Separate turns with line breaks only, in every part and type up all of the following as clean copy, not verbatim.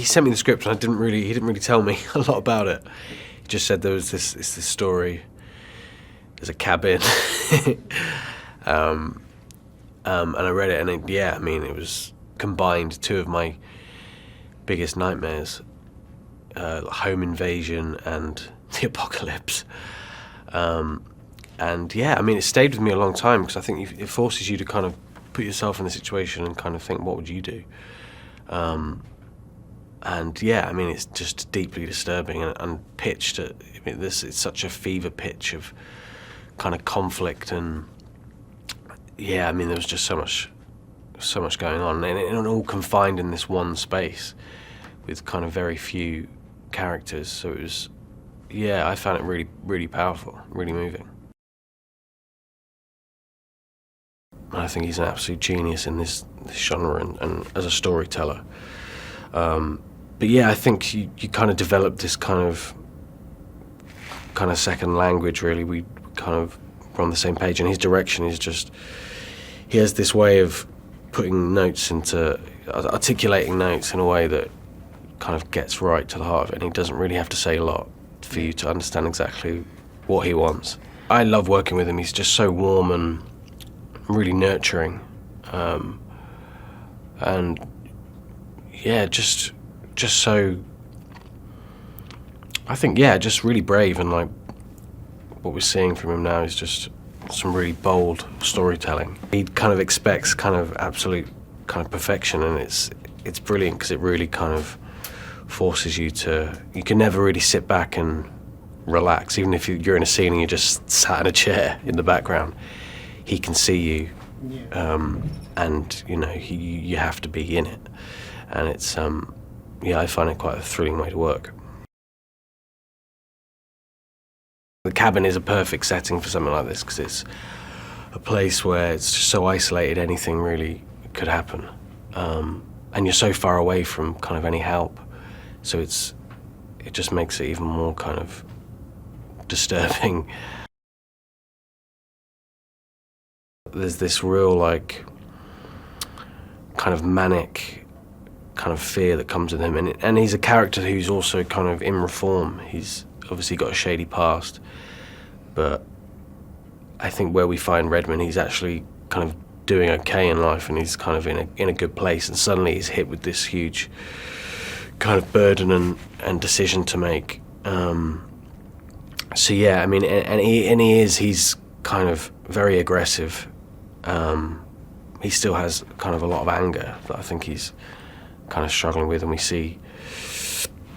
sent me the script, and he didn't really tell me a lot about it. He just said it's this story. There's a cabin, and I read it, and it was combined two of my biggest nightmares: home invasion and the apocalypse. It stayed with me a long time, because I think it forces you to kind of put yourself in the situation and kind of think, what would you do? It's just deeply disturbing and pitched at it's such a fever pitch of kind of conflict, and there was just so much going on, and all confined in this one space with kind of very few characters. So it was, I found it really, really powerful, really moving. I think he's an absolute genius in this genre and as a storyteller. I think you kind of develop this kind of second language, really. We kind of were on the same page, and his direction is just, he has this way of articulating notes in a way that kind of gets right to the heart of it, and he doesn't really have to say a lot for you to understand exactly what he wants. I love working with him. He's just so warm and really nurturing, just so, I think, just really brave, and like what we're seeing from him now is just some really bold storytelling. He kind of expects kind of absolute kind of perfection, and it's brilliant, because it really kind of forces you can never really sit back and relax. Even if you're in a scene and you're just sat in a chair in the background, he can see you, and you have to be in it, and it's I find it quite a thrilling way to work. The cabin is a perfect setting for something like this, because it's a place where it's just so isolated, anything really could happen, and you're so far away from kind of any help, so it just makes it even more kind of disturbing. There's this real, like, kind of manic kind of fear that comes with him, and he's a character who's also kind of in reform. He's obviously got a shady past, but I think where we find Redman, he's actually kind of doing okay in life, and he's kind of in a good place, and suddenly he's hit with this huge kind of burden and decision to make. He's kind of very aggressive. He still has kind of a lot of anger that I think he's kind of struggling with, and we see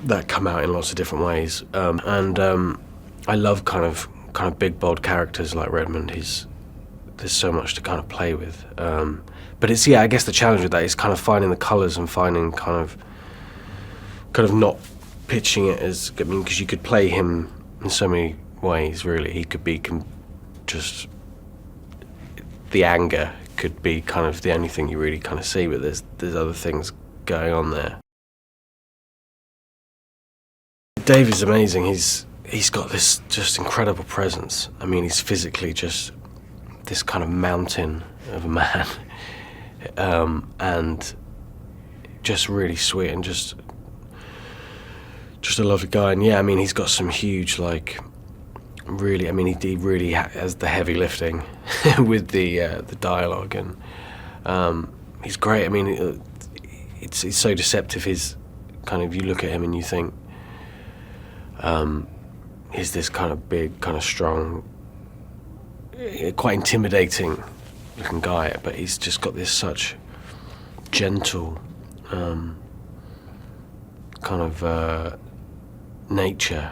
that come out in lots of different ways. I love kind of big, bold characters like Redmond. There's so much to kind of play with. But it's, I guess the challenge with that is kind of finding the colours and finding kind of not pitching it as, because you could play him in so many ways, really. He could be just, the anger could be kind of the only thing you really kind of see, but there's other things going on there. Dave is amazing. He's got this just incredible presence. I mean, he's physically just this kind of mountain of a man, and just really sweet, and just a lovely guy. And he's got some huge, like, really, he really has the heavy lifting with the dialogue, and he's great. It's so deceptive. His kind of, you look at him and you think, he's this kind of big, kind of strong, quite intimidating looking guy, but he's just got this such gentle kind of nature,